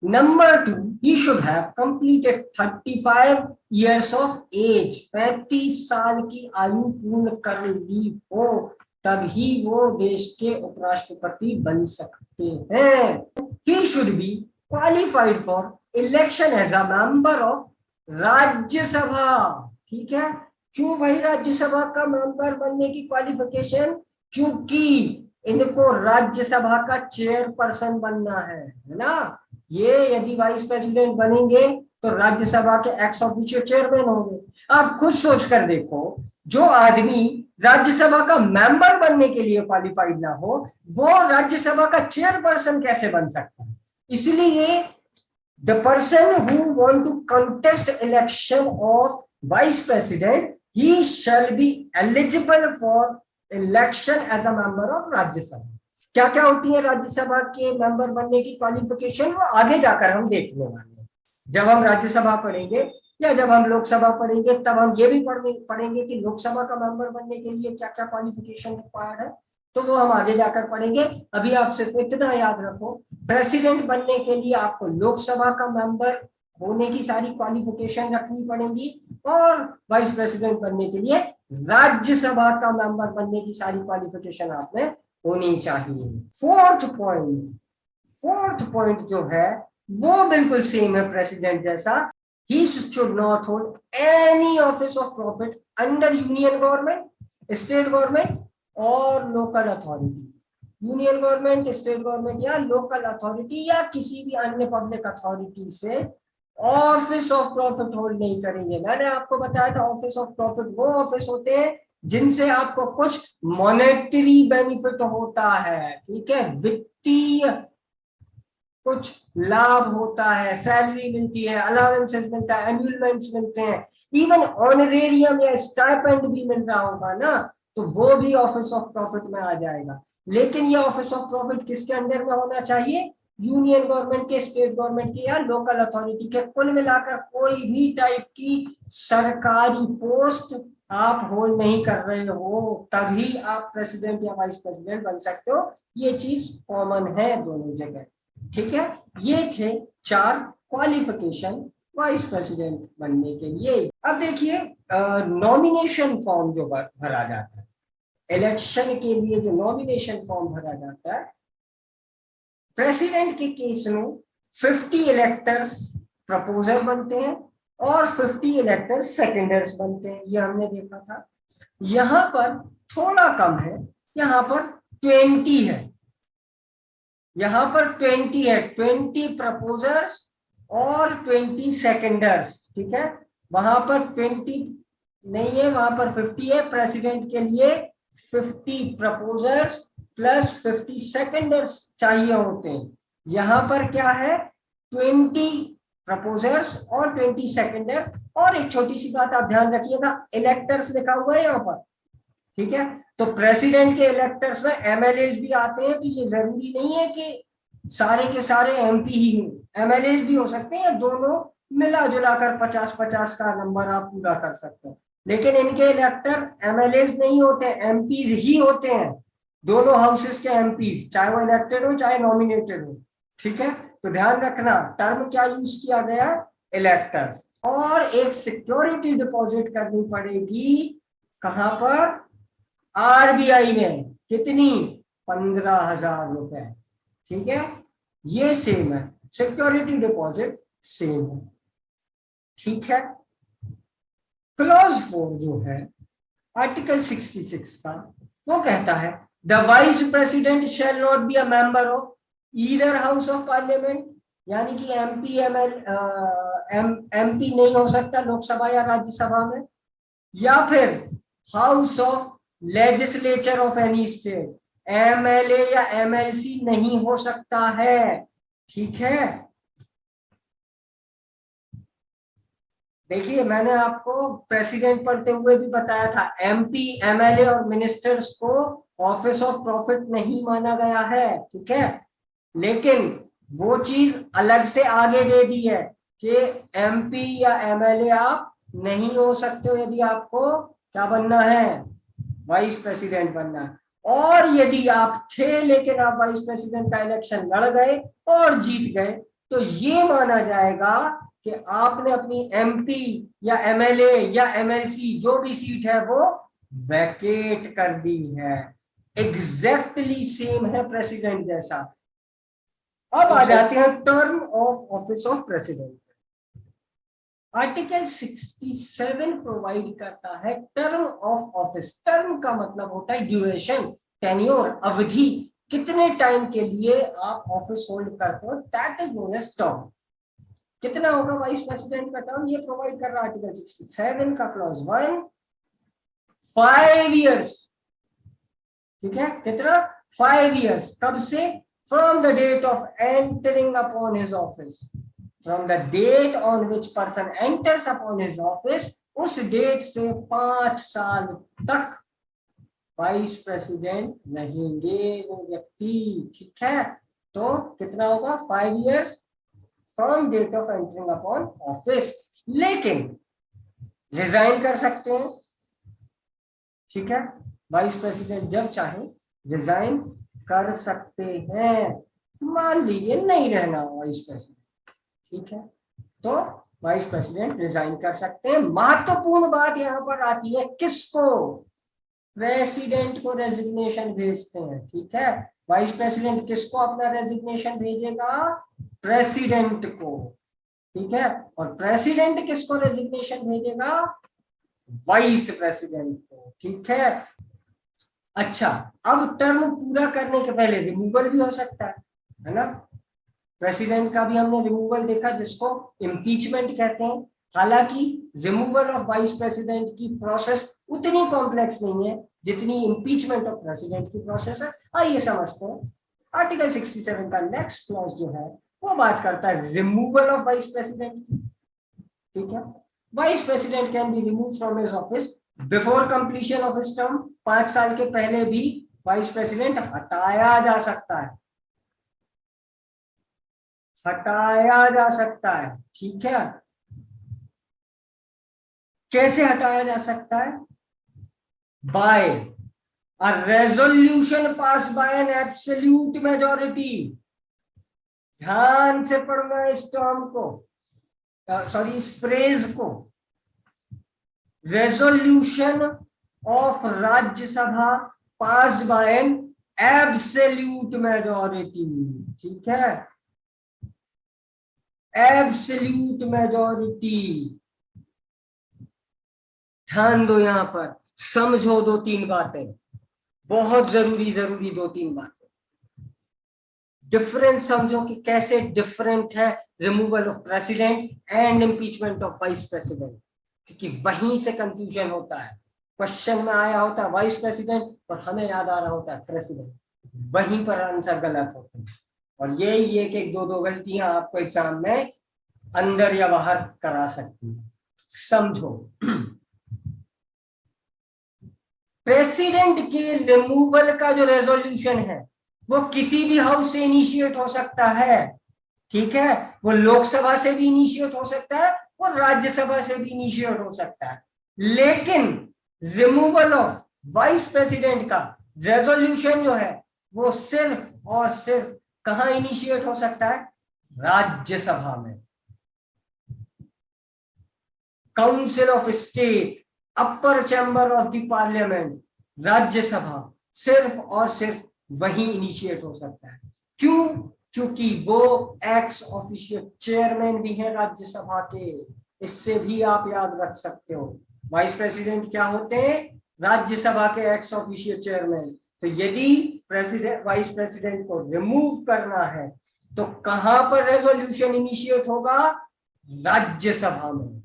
Number 2, he should have completed 35 years of age. 35 साल की आयु पूर्ण कर ली हो तभी वो देश के उपराष्ट्रपति बन सकते हैं। He should be qualified for election as a member of Rajya Sabha, ठीक है। क्यों भाई राज्यसभा का मेंबर बनने की क्वालिफिकेशन? क्योंकि इनको राज्यसभा का चेयरपर्सन बनना है ना। ये यदि वाइस प्रेसिडेंट बनेंगे तो राज्यसभा के एक्स ऑफिशियो चेयरमैन होंगे। आप खुद सोच कर देखो, जो आदमी राज्यसभा का मेंबर बनने के लिए क्वालिफाइड ना हो वो राज्यसभा का चेयरपर्सन कैसे बन सकता है? इसलिए the person who want to contest election of vice president, he shall be eligible for election as a member of Rajya Sabha. क्या क्या होती है राज्यसभा के मेंबर बनने की क्वालिफिकेशन, वो आगे जाकर हम देखने वाले हैं। जब हम राज्यसभा पढ़ेंगे या जब हम लोकसभा पढ़ेंगे तब हम ये भी पढ़ेंगे कि लोकसभा का मेंबर बनने के लिए क्या क्या क्वालिफिकेशन रिक्वायर्ड है, तो वो हम आगे जाकर पढ़ेंगे। अभी आप सिर्फ इतना याद रखो, प्रेसिडेंट बनने के लिए आपको लोकसभा का मेंबर होने की सारी क्वालिफिकेशन रखनी पड़ेगी और वाइस प्रेसिडेंट बनने के लिए राज्यसभा का मेंबर बनने की सारी क्वालिफिकेशन आपने होनी चाहिए। फोर्थ पॉइंट जो है वो बिल्कुल सेम है प्रेसिडेंट जैसा। He should not hold any office of profit under union government, state government और local authority. Union government, state government या लोकल अथॉरिटी या किसी भी अन्य पब्लिक अथॉरिटी से ऑफिस ऑफ प्रॉफिट होल्ड नहीं करेंगे। मैंने आपको बताया था ऑफिस ऑफ प्रॉफिट वो ऑफिस होते हैं जिनसे आपको कुछ मॉनेटरी बेनिफिट होता है, ठीक है, वित्तीय कुछ लाभ होता है, सैलरी मिलती है, अलाउंसेस मिलता है, एन्यूलमेंट्स मिलते हैं, इवन ऑनरेरियम या स्टाइपेंड भी मिल रहा होगा ना, तो वो भी ऑफिस ऑफ प्रॉफिट में आ जाएगा। लेकिन ये ऑफिस ऑफ प्रॉफिट किसके अंडर में होना चाहिए? यूनियन गवर्नमेंट के, स्टेट गवर्नमेंट के या लोकल अथॉरिटी के। कुल मिलाकर कोई भी टाइप की सरकारी पोस्ट आप होल्ड नहीं कर रहे हो तभी आप प्रेसिडेंट या वाइस प्रेसिडेंट बन सकते हो। ये चीज कॉमन है दोनों जगह, ठीक है। ये थे 4 क्वालिफिकेशन वाइस प्रेसिडेंट बनने के लिए। अब देखिए नॉमिनेशन फॉर्म जो भरा जाता है, इलेक्शन के लिए जो नॉमिनेशन फॉर्म भरा जाता है, प्रेसिडेंट के केस में 50 इलेक्टर्स प्रपोजर बनते हैं और 50 इलेक्टर्स सेकेंडर्स बनते हैं, ये हमने देखा था। यहां पर थोड़ा कम है, यहां पर 20 है, यहां पर 20 है, 20 प्रपोजर्स और 20 सेकेंडर्स, ठीक है। वहां पर 20 नहीं है, वहां पर 50 है। प्रेसिडेंट के लिए 50 प्रपोजर्स प्लस 50 सेकेंडर्स चाहिए होते हैं। यहां पर क्या है, 20 प्रपोजर्स और 20 सेकेंडर्स। और एक छोटी सी बात आप ध्यान रखिएगा, इलेक्टर्स लिखा हुआ है यहां पर, ठीक है। तो प्रेसिडेंट के इलेक्टर्स में एमएलएज भी आते हैं, तो ये जरूरी नहीं है कि सारे के सारे एमपी ही हो, एमएलएज भी हो सकते हैं, या दोनों मिला जुला कर 50-50 का नंबर आप पूरा कर सकते हैं। लेकिन इनके इलेक्टर एमएलएज नहीं होते, एमपीज ही होते हैं, दोनों हाउसेस के एमपीज, चाहे वो इलेक्टेड हो चाहे नॉमिनेटेड हो, ठीक है। तो ध्यान रखना, टर्म क्या यूज किया गया, इलेक्टर्स। और एक सिक्योरिटी डिपॉजिट करनी पड़ेगी, कहां पर, आरबीआई में। कितनी, 15,000 रुपए, ठीक है। ये सेम है, सिक्योरिटी डिपॉजिट सेम है, ठीक है। क्लॉज 4 जो है आर्टिकल 66 का, वो कहता है the vice president shall not be a member of either house of parliament, यानी कि एमपी नहीं हो सकता लोकसभा या राज्यसभा में, या फिर house of legislature of any state, MLA या एमएलसी नहीं हो सकता है, ठीक है। देखिए मैंने आपको प्रेसिडेंट पढ़ते हुए भी बताया था, एमपी, एमएलए और मिनिस्टर्स को ऑफिस ऑफ प्रॉफिट नहीं माना गया है, ठीक है। लेकिन वो चीज अलग से आगे दे दी है कि एमपी या एमएलए आप नहीं हो सकते हो यदि आपको क्या बनना है, वाइस प्रेसिडेंट बनना है। और यदि आप थे लेकिन आप वाइस प्रेसिडेंट का इलेक्शन लड़ गए और जीत गए, तो ये माना जाएगा कि आपने अपनी एमपी या एमएलए या एमएलसी जो भी सीट है वो वैकेट कर दी है। एग्जैक्टली सेम है प्रेसिडेंट जैसा। अब आ जाते हैं term of office of president. Article 67 provide करता है टर्म ऑफ ऑफिस। टर्म का मतलब होता है ड्यूरेशन, टेन्योर, अवधि, कितने टाइम के लिए आप ऑफिस होल्ड करते हो, that is known as term. कितना होगा वाइस प्रेसिडेंट का टर्म, ये प्रोवाइड कर रहा है आर्टिकल 67 का क्लॉज 1, 5 इयर्स, ठीक है। कितना, 5 इयर्स। कब से, from the date of entering upon his office, from the date on which person enters upon his office, उस डेट से 5 साल तक वाइस प्रेसिडेंट रहेंगे वो व्यक्ति, ठीक है। तो कितना होगा, 5 years from date of entering upon office. लेकिन रिजाइन कर सकते हैं, ठीक है। वाइस प्रेसिडेंट जब चाहे रिजाइन कर सकते हैं। मान लीजिए नहीं रहना वाइस प्रेसिडेंट, ठीक है, तो वाइस प्रेसिडेंट रिजाइन कर सकते हैं। महत्वपूर्ण बात यहां पर आती है, किसको, प्रेसिडेंट को रेजिग्नेशन भेजते हैं, ठीक है। वाइस प्रेसिडेंट किसको अपना रेजिग्नेशन भेजेगा, प्रेसिडेंट को, ठीक है। और प्रेसिडेंट किसको रेजिग्नेशन भेजेगा, वाइस प्रेसिडेंट को, ठीक है। अच्छा, अब टर्म पूरा करने के पहले रिमूवल भी हो सकता है ना। प्रेसिडेंट का भी हमने रिमूवल देखा जिसको इम्पीचमेंट कहते हैं। हालांकि रिमूवल ऑफ वाइस प्रेसिडेंट की प्रोसेस उतनी कॉम्प्लेक्स नहीं है जितनी इम्पीचमेंट ऑफ प्रेसिडेंट की प्रोसेस है। आइए समझते हैं। आर्टिकल 67 का नेक्स्ट क्लॉज जो है वो बात करता है रिमूवल ऑफ वाइस प्रेसिडेंट की। ठीक है, vice president can be remove from his office before completion of his term. 5 साल के पहले भी वाइस प्रेसिडेंट हटाया जा सकता है, हटाया जा सकता है। ठीक है, कैसे हटाया जा सकता है? By a resolution pass by an absolute majority. ध्यान से पढ़ना इस टर्म को, सॉरी इस फ्रेज को। Resolution of Rajya Sabha passed by an absolute majority. ठीक है, एब्सोल्यूट मेजॉरिटी। ध्यान दो यहां पर, समझो 2-3 बातें, बहुत जरूरी 2-3 बातें। डिफरेंस समझो कि कैसे डिफरेंट है removal of president and impeachment of vice president, क्योंकि वहीं से कंफ्यूजन होता है। क्वेश्चन में आया होता है वाइस प्रेसिडेंट और हमें याद आ रहा होता है प्रेसिडेंट, वहीं पर आंसर गलत होते हैं। और ये एक एक दो गलतियां आपको एग्जाम में अंदर या बाहर करा सकती है। समझो, प्रेसिडेंट के रिमूवल का जो रेजोल्यूशन है वो किसी भी हाउस से इनिशिएट हो सकता है। ठीक है, वो लोकसभा से भी इनिशिएट हो सकता है, वो राज्यसभा से भी इनिशिएट हो सकता है। लेकिन रिमूवल ऑफ वाइस प्रेसिडेंट का रेजोल्यूशन जो है वो सिर्फ और सिर्फ कहां इनिशिएट हो सकता है? राज्यसभा में। Council of state, upper chamber of the parliament, Rajya Sabha, सिर्फ और सिर्फ वही इनिशिएट हो सकता है। क्यों? क्योंकि वो एक्स ऑफिशियल चेयरमैन भी है राज्यसभा के। इससे भी आप याद रख सकते हो, वाइस प्रेसिडेंट क्या होते हैं? राज्यसभा के एक्स ऑफिशियल चेयरमैन। तो यदि प्रेसिडेंट वाइस प्रेसिडेंट को रिमूव करना है तो कहां पर रेजोल्यूशन इनिशिएट होगा? राज्यसभा में।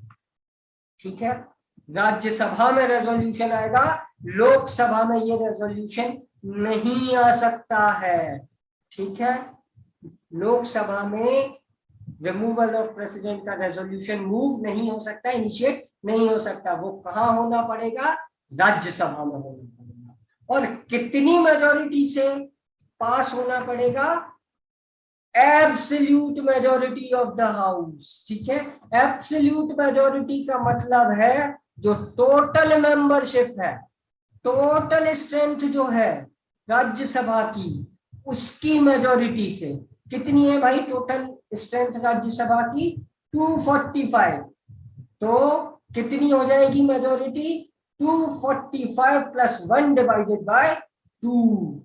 ठीक है, राज्यसभा में रेजोल्यूशन आएगा, लोकसभा में ये रेजोल्यूशन नहीं आ सकता है। ठीक है, लोकसभा में रिमूवल ऑफ प्रेसिडेंट का रेजोल्यूशन मूव नहीं हो सकता, इनिशिएट नहीं हो सकता। वो कहां होना पड़ेगा? राज्यसभा में होना पड़ेगा। और कितनी मेजॉरिटी से पास होना पड़ेगा? Absolute majority of the house. ठीक है, एब्सोल्यूट मेजॉरिटी का मतलब है जो टोटल मेंबरशिप है, टोटल स्ट्रेंथ जो है राज्यसभा की, उसकी मेजॉरिटी से। कितनी है भाई टोटल स्ट्रेंथ राज्यसभा की? 245। तो कितनी हो जाएगी majority? 245 plus 1 divided by 2।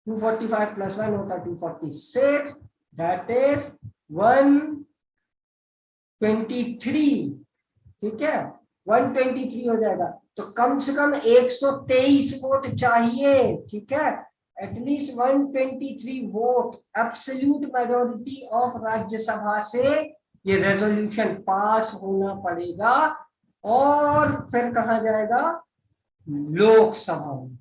245 plus 1 होता है 246, दैट इज 123। ठीक है, 123 हो जाएगा। तो कम से कम 123 वोट चाहिए। ठीक है, at least 123 vote, absolute majority of Rajya Sabha से ये रेजोल्यूशन पास होना पड़ेगा। और फिर कहा जाएगा? लोकसभा में।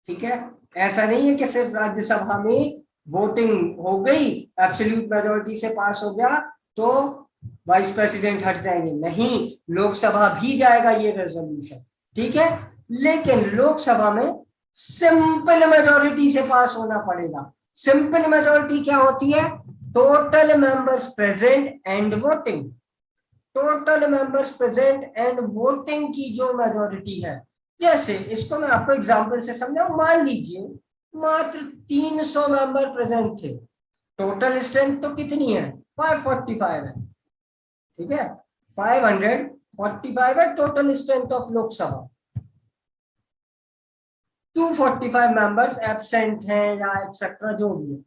ठीक है, ऐसा नहीं है कि सिर्फ राज्यसभा में वोटिंग हो गई, एब्सोल्यूट मेजॉरिटी से पास हो गया तो वाइस प्रेसिडेंट हट जाएंगे। नहीं, लोकसभा भी जाएगा ये रेजोल्यूशन। ठीक है, लेकिन लोकसभा में सिंपल मेजॉरिटी से पास होना पड़ेगा। सिंपल मेजॉरिटी क्या होती है? Total members present and voting. Total members present and voting की जो मेजॉरिटी है, जैसे इसको मैं आपको एग्जांपल से समझाऊं। मान लीजिए मात्र 300 मेंबर प्रेजेंट थे, टोटल स्ट्रेंथ तो कितनी है? 545 है। ठीक है, 545 है total strength of Lok Sabha. 245 members absent हैं या एक्सेट्रा जो भी है।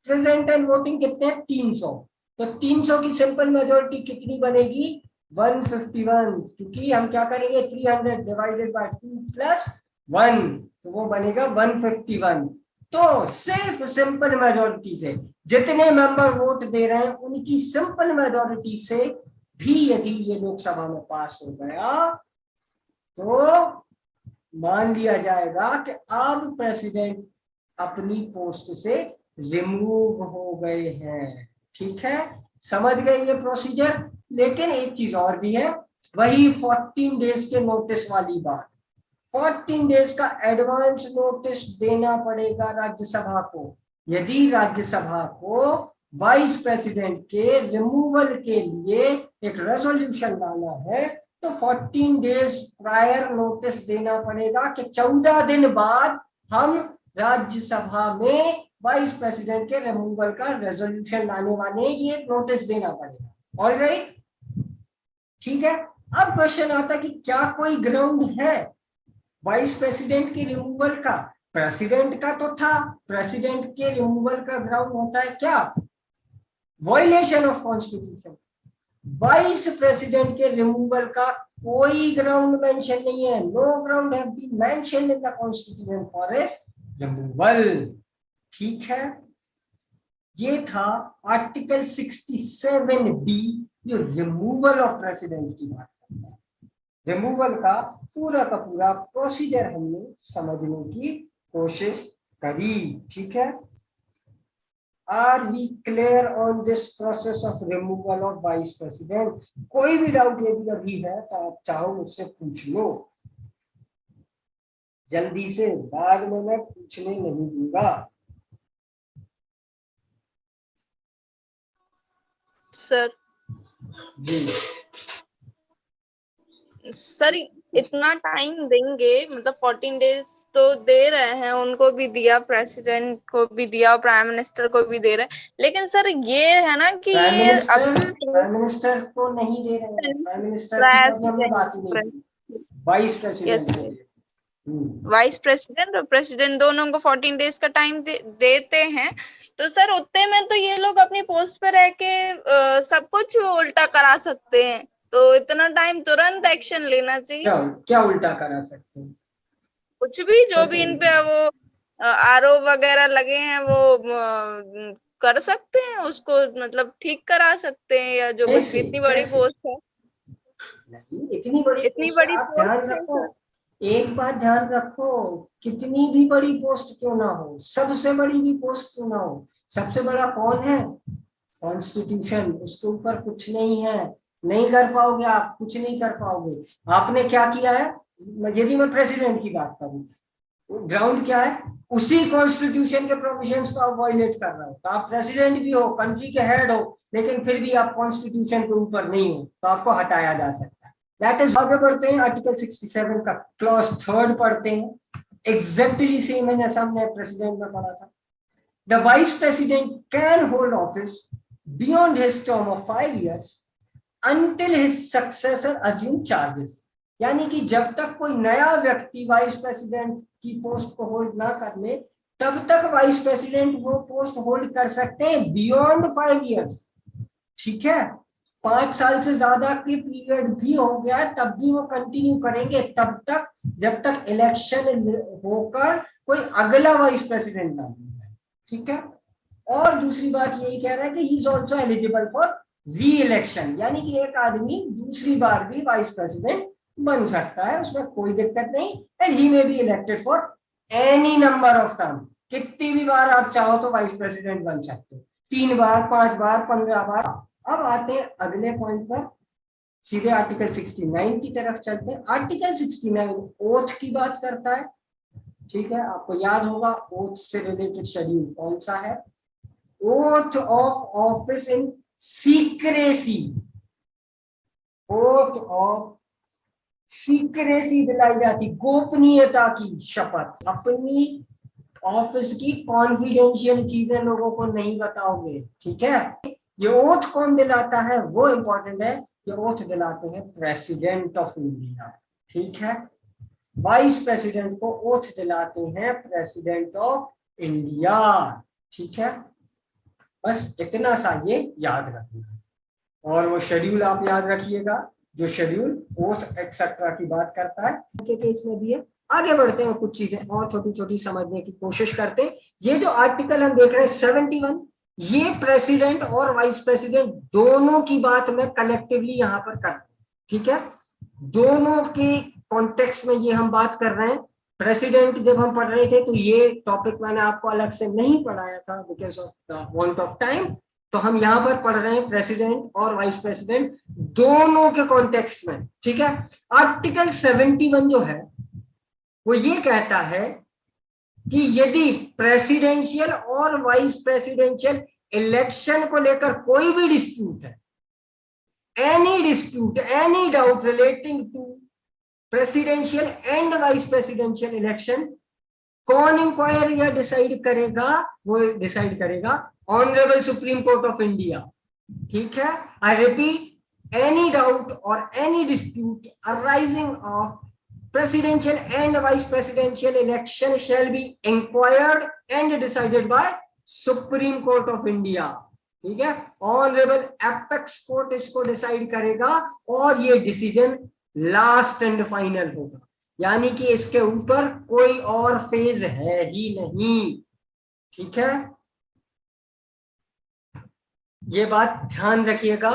प्रेजेंट एंड वोटिंग कितने हैं? 300। तो 300 की सिंपल मेजॉरिटी कितनी बनेगी? 151। क्योंकि हम क्या करेंगे? 300 डिवाइडेड बाय 2 प्लस 1, तो वो बनेगा 151। तो सिर्फ सिंपल मेजॉरिटी से, जितने मेंबर वोट दे रहे हैं उनकी सिंपल मेजॉरिटी से भी यदि ये लोकसभा में पास हो गया तो मान लिया जाएगा कि अब प्रेसिडेंट अपनी पोस्ट से रिमूव हो गए हैं। ठीक है, समझ गए ये प्रोसीजर। लेकिन एक चीज और भी है, वही 14 डेज के नोटिस वाली बात। 14 डेज का एडवांस नोटिस देना पड़ेगा राज्यसभा को। यदि राज्यसभा को वाइस प्रेसिडेंट के रिमूवल के लिए एक रेजोल्यूशन लाना है तो 14 डेज प्रायर नोटिस देना पड़ेगा कि 14 दिन बाद हम राज्यसभा में वाइस प्रेसिडेंट के रिमूवल का रेजोल्यूशन लाने वाले, ये एक नोटिस देना पड़ेगा। ऑलराइट, ठीक है। अब क्वेश्चन आता है कि क्या कोई ग्राउंड है वाइस प्रेसिडेंट के रिमूवल का? प्रेसिडेंट का तो था, प्रेसिडेंट के रिमूवल का ग्राउंड होता है क्या? Violation of constitution. Vice president के रिमूवल का कोई ग्राउंड मेंशन नहीं है। No ground have been mentioned in the constitution for his removal. ठीक है, ये था आर्टिकल 67B जो रिमूवल ऑफ प्रेसिडेंट की बात करता है। रिमूवल का पूरा प्रोसीजर हमने समझने की कोशिश करी। ठीक है, are we clear on this process of removal of vice president? कोई भी डाउट यदि अभी है तो आप चाहो मुझसे पूछ लो जल्दी से, बाद में मैं पूछने नहीं दूंगा। सर जी सर इतना टाइम देंगे, मतलब 14 डेज तो दे रहे हैं, उनको भी दिया, प्रेसिडेंट को भी दिया, प्राइम मिनिस्टर को भी दे रहे हैं, लेकिन सर ये है ना कि ये प्राइम मिनिस्टर को नहीं दे रहे हैं। प्राइम मिनिस्टर की तो हमने बात ही नहीं की, वाइस प्रेसिडेंट को दे। वाइस प्रेसिडेंट और प्रेसिडेंट दोनों को 14 डेज का टाइम देते हैं। तो सर उतने में तो ये लोग अपनी पोस्ट पे रह के सब कुछ उल्टा करा सकते हैं, तो इतना टाइम तुरंत एक्शन लेना चाहिए। क्या उल्टा करा सकते हैं? कुछ भी, जो भी इन पे वो आरोप वगैरह लगे हैं वो कर सकते हैं, उसको मतलब ठीक करा सकते हैं, या जो कुछ भी, इतनी बड़ी पोस्ट है। नहीं, इतनी बड़ी इतनी पोस्ट है, बड़ी आप ध्यान पोस्ट है रखो, सर। एक बात ध्यान रखो, कितनी भी बड़ी पोस्ट क्यों ना हो, सबसे बड़ी भी पोस्ट क्यों ना हो, सबसे बड़ा कौन है? कॉन्स्टिट्यूशन। उसके ऊपर कुछ नहीं है, नहीं कर पाओगे आप, कुछ नहीं कर पाओगे। आपने क्या किया है? यदि मैं प्रेसिडेंट की बात करूं, ग्राउंड क्या है? उसी कॉन्स्टिट्यूशन के प्रोविजंस को आप वायलेट कर रहे हो। तो आप प्रेसिडेंट भी हो, कंट्री के हेड हो, लेकिन फिर भी आप कॉन्स्टिट्यूशन के ऊपर नहीं हो, तो आपको हटाया जा सकता है। दैट इज, आगे बढ़ते हैं, आर्टिकल 67 का क्लॉज 3 पढ़ते हैं। एग्जैक्टली सेम है जैसा हमने प्रेसिडेंट में पढ़ा था। The vice president can hold office beyond his term of 5 years until his successor assume charges। यानी कि जब तक कोई नया व्यक्ति वाइस प्रेसिडेंट की पोस्ट को होल्ड ना कर ले, तब तक वाइस प्रेसिडेंट वो पोस्ट होल्ड कर सकते हैं बियॉन्ड 5 years। ठीक है, 5 साल से ज्यादा की पीरियड भी हो गया तब भी वो कंटिन्यू करेंगे, तब तक जब तक इलेक्शन होकर कोई अगला वाइस प्रेसिडेंट ना बने। ठीक है, और दूसरी बात यही कह रहा है कि he is also eligible for री इलेक्शन, यानी कि एक आदमी दूसरी बार भी वाइस प्रेसिडेंट बन सकता है, उसमें कोई दिक्कत नहीं। And he may be elected for any number of term, कितनी भी बार आप चाहो तो वाइस प्रेसिडेंट बन सकते हो, 3 बार, 5 बार, 15 बार। अब आते हैं अगले पॉइंट पर, सीधे आर्टिकल 69 की तरफ चलते हैं। आर्टिकल 69 ओथ की बात करता है। ठीक है, आपको याद होगा ओथ से रिलेटेड शेड्यूल कौन सा है? Oath of office in secrecy. Oath of secrecy दिलाई जाती, गोपनीयता की शपथ। अपनी ऑफिस की कॉन्फिडेंशियल चीजें लोगों को नहीं बताओगे। ठीक है, ये ओथ कौन दिलाता है वो इंपॉर्टेंट है। ये ओथ दिलाते हैं प्रेसिडेंट ऑफ इंडिया। ठीक है, वाइस प्रेसिडेंट को ओथ दिलाते हैं प्रेसिडेंट ऑफ इंडिया। ठीक है, बस इतना सा ये याद रखना है, और वो शेड्यूल आप याद रखिएगा जो शेड्यूल ओथ एक्सेट्रा की बात करता है, उनके केस में भी है। आगे बढ़ते हैं, कुछ चीजें और छोटी छोटी समझने की कोशिश करते हैं। ये जो आर्टिकल हम देख रहे हैं 71, ये प्रेसिडेंट और वाइस प्रेसिडेंट दोनों की बात मैं कलेक्टिवली यहां पर करता हूं। ठीक है, दोनों के कॉन्टेक्स्ट में ये हम बात कर रहे हैं। प्रेसिडेंट जब हम पढ़ रहे थे तो ये टॉपिक मैंने आपको अलग से नहीं पढ़ाया था because of the want of time, तो हम यहाँ पर पढ़ रहे हैं प्रेसिडेंट और वाइस प्रेसिडेंट दोनों के कॉन्टेक्स्ट में, ठीक है। आर्टिकल 71 जो है वो ये कहता है कि यदि प्रेसिडेंशियल और वाइस प्रेसिडेंशियल इलेक्शन को लेकर कोई भी डिस्प्यूट है, any dispute, any doubt relating to presidential and vice presidential election, कौन इंक्वायर या डिसाइड करेगा? वो डिसाइड करेगा honourable supreme court of India, ठीक है। आई रिपीट, एनी डाउट और any dispute arising of presidential and vice presidential election shall be inquired and decided by Supreme Court of India, ठीक है। Honourable apex court इसको decide करेगा और ये decision last and final होगा, यानी कि इसके ऊपर कोई और फेज है ही नहीं, ठीक है। ये बात ध्यान रखिएगा,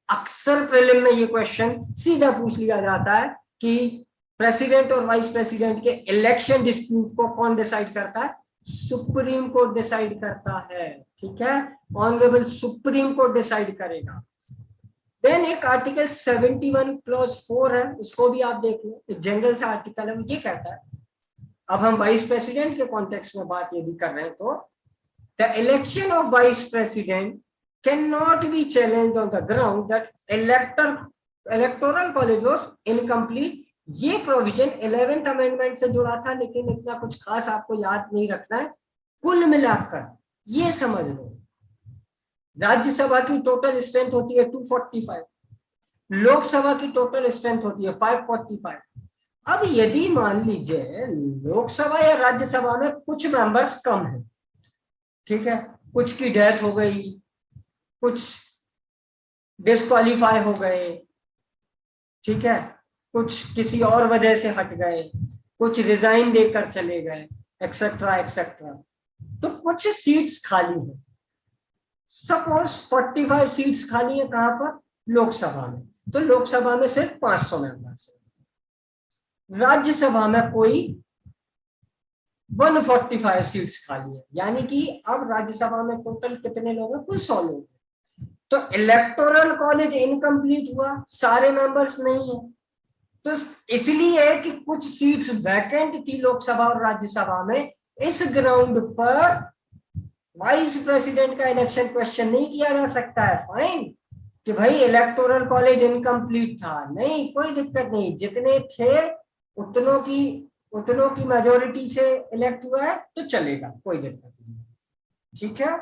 अक्सर प्रीलिम में ये क्वेश्चन सीधा पूछ लिया जाता है कि प्रेसिडेंट और वाइस प्रेसिडेंट के इलेक्शन डिस्प्यूट को कौन डिसाइड करता है? सुप्रीम कोर्ट डिसाइड करता है, ठीक है। ऑनरेबल सुप्रीम कोर्ट डिसाइड करेगा। देन एक आर्टिकल 71 क्लॉज 4 है, उसको भी आप देख लो, एक जनरल सा आर्टिकल है, वो ये कहता है, अब हम वाइस प्रेसिडेंट के कॉन्टेक्स्ट में बात यदि कर रहे हैं तो the election of vice president can not be challenged on the ground that electoral college was incomplete. ये प्रोविजन 11th अमेंडमेंट से जुड़ा था, लेकिन इतना कुछ खास आपको याद नहीं रखना है। कुल मिलाकर ये समझ लो, राज्यसभा की टोटल स्ट्रेंथ होती है 245, लोकसभा की टोटल स्ट्रेंथ होती है 545। अब यदि मान लीजिए लोकसभा या राज्यसभा में कुछ मेंबर्स कम है, ठीक है, कुछ की डेथ हो गई, कुछ डिस्क्वालीफाई हो गए, ठीक है, कुछ किसी और वजह से हट गए, कुछ रिजाइन देकर चले गए, एक्सेट्रा एक्सेट्रा, तो कुछ सीट्स खाली है। सपोज 45 सीट्स खाली है, कहां पर? लोकसभा में। तो लोकसभा में सिर्फ 500 मेंबर्स है, राज्यसभा में कोई 145 सीट्स खाली है, यानी कि अब राज्यसभा में टोटल कितने लोग हैं? कुल 100 लोग हैं। तो इलेक्टोरल कॉलेज इनकम्प्लीट हुआ, सारे मेंबर्स नहीं है, तो इसलिए कि कुछ सीट्स वैकेंट थी लोकसभा और राज्यसभा में, इस ग्राउंड पर वाइस प्रेसिडेंट का इलेक्शन क्वेश्चन नहीं किया जा सकता है। फाइन, कि भाई इलेक्टोरल कॉलेज इनकम्प्लीट था, नहीं कोई दिक्कत नहीं, जितने थे उतनों की मेजोरिटी से इलेक्ट हुआ है तो चलेगा, कोई दिक्कत नहीं, ठीक है।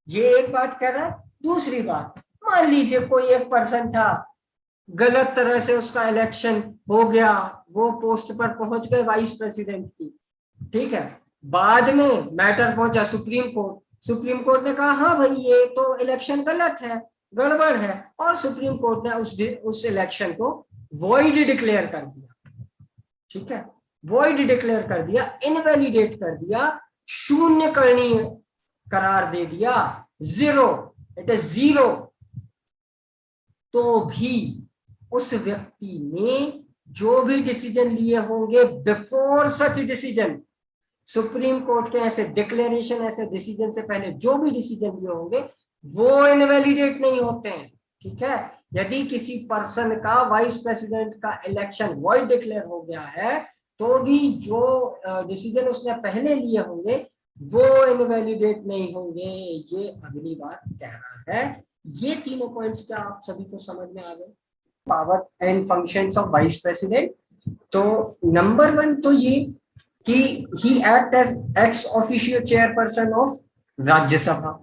ये एक बात कर रहा है। दूसरी बात, मान लीजिए कोई एक पर्सन था, गलत तरह से उसका इलेक्शन हो गया, वो पोस्ट पर पहुंच गए वाइस प्रेसिडेंट की, ठीक है, बाद में मैटर पहुंचा सुप्रीम कोर्ट, सुप्रीम कोर्ट ने कहा हाँ भाई ये तो इलेक्शन गलत है, गड़बड़ है, और सुप्रीम कोर्ट ने उस इलेक्शन को वॉइड डिक्लेयर कर दिया, ठीक है, वॉइड डिक्लेयर कर दिया, इनवैलिडेट कर दिया, शून्य करणीय करार दे दिया, जीरो, इट इज जीरो, तो भी उस व्यक्ति ने जो भी डिसीजन लिए होंगे before such decision, supreme court के ऐसे डिक्लेरेशन, ऐसे डिसीजन से पहले जो भी डिसीजन लिए होंगे वो इनवैलिडेट नहीं होते हैं, ठीक है। यदि किसी पर्सन का वाइस प्रेसिडेंट का इलेक्शन वॉइड डिक्लेयर हो गया है तो भी जो डिसीजन उसने पहले लिए होंगे वो इनवैलिडेट नहीं होंगे, ये अगली बात कह रहा है। ये तीनों पॉइंट्स क्या आप सभी को समझ में आ गए? Power and functions of vice president. तो नंबर 1 तो ये कि he act as ex officio chairperson of Rajya Sabha,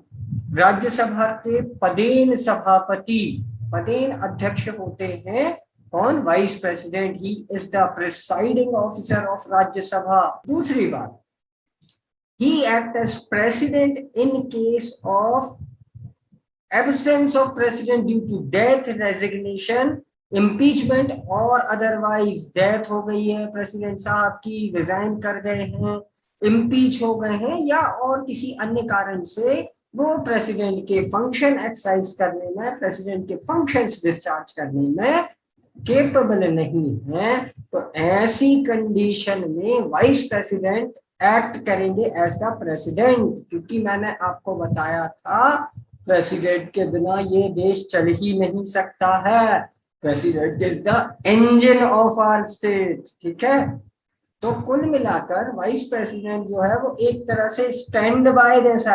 Rajya Sabha के पदेन सभापति, पदेन अध्यक्ष होते हैं कौन? Vice president. He is the presiding officer of Rajya Sabha. दूसरी बात, he act as president in case of absence of president due to death, resignation, impeachment और otherwise death हो गई है प्रेसिडेंट साहब की, रिजाइन कर गए हैं, इम्पीच हो गए हैं, या और किसी अन्य कारण से वो प्रेसिडेंट के फंक्शन एक्सरसाइज करने में, प्रेसिडेंट के फंक्शंस डिस्चार्ज करने में केपेबल नहीं है, तो ऐसी कंडीशन में वाइस प्रेसिडेंट एक्ट करेंगे एज द प्रेसिडेंट, क्योंकि मैंने आपको बताया था प्रेसिडेंट के बिना ये देश चल ही नहीं सकता है। President is the engine of our state, ठीक है। तो कुल मिलाकर वाइस प्रेसिडेंट जो है वो एक तरह से स्टैंड बाय जैसा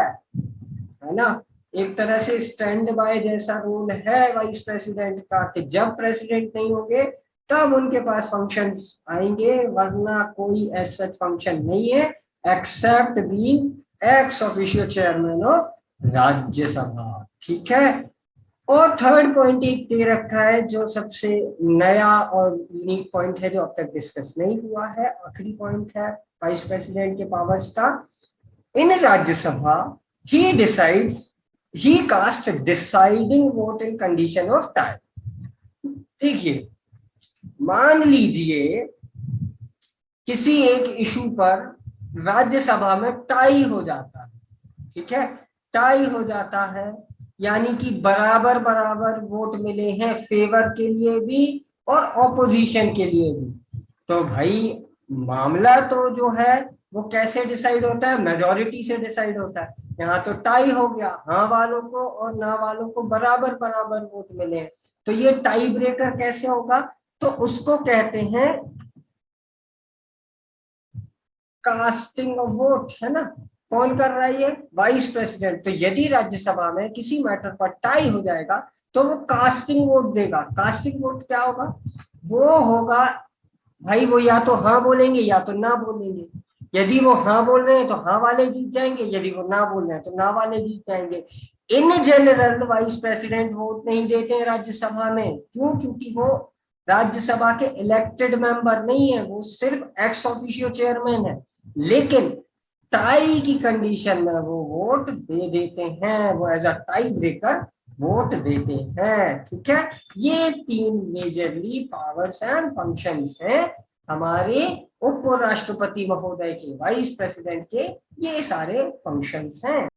है ना, एक तरह से स्टैंड बाय जैसा रोल है वाइस प्रेसिडेंट का, कि जब प्रेसिडेंट नहीं होंगे तब उनके पास फंक्शंस आएंगे, वरना कोई ऐसा फंक्शन नहीं है except being ex officio chairman of Rajya Sabha, ठीक है। और थर्ड पॉइंट एक दे रखा है जो सबसे नया और यूनिक पॉइंट है, जो अब तक डिस्कस नहीं हुआ है, आखिरी पॉइंट है वाइस प्रेसिडेंट के पावर्स का। इन Rajya Sabha he decides, he cast deciding vote in condition of tie। देखिए, मान लीजिए किसी एक इशू पर राज्यसभा में टाई हो जाता है, ठीक है, टाई हो जाता है, यानी कि बराबर बराबर वोट मिले हैं फेवर के लिए भी और ऑपोजिशन के लिए भी। तो भाई मामला तो जो है वो कैसे डिसाइड होता है, मेजॉरिटी से डिसाइड होता है। यहाँ तो टाई हो गया, हाँ वालों को और ना वालों को बराबर बराबर वोट मिले, तो ये टाई ब्रेकर कैसे होगा, तो उसको कहते हैं कास्टिंग ऑफ वोट, है ना। कौन कर रहा है ये, वाइस प्रेसिडेंट। तो यदि राज्यसभा में किसी मैटर पर टाई हो जाएगा तो वो कास्टिंग वोट देगा। कास्टिंग वोट क्या होगा, वो होगा भाई, वो या तो हाँ बोलेंगे या तो ना बोलेंगे। यदि वो हाँ बोल रहे हैं तो हाँ वाले जीत जाएंगे, यदि वो ना बोल रहे हैं तो ना वाले जीत जाएंगे। In general vice president vote नहीं देते हैं राज्यसभा में, क्यों, क्योंकि वो राज्यसभा के इलेक्टेड मेंबर नहीं है, वो सिर्फ एक्स ऑफिशियो चेयरमैन है। लेकिन टाई की कंडीशन में वो वोट दे देते हैं, वो as a tie breaker vote देते हैं, ठीक है। ये तीन मेजरली पावर्स एंड फंक्शंस हैं हमारे उपराष्ट्रपति महोदय के, वाइस प्रेसिडेंट के, ये सारे फंक्शंस हैं।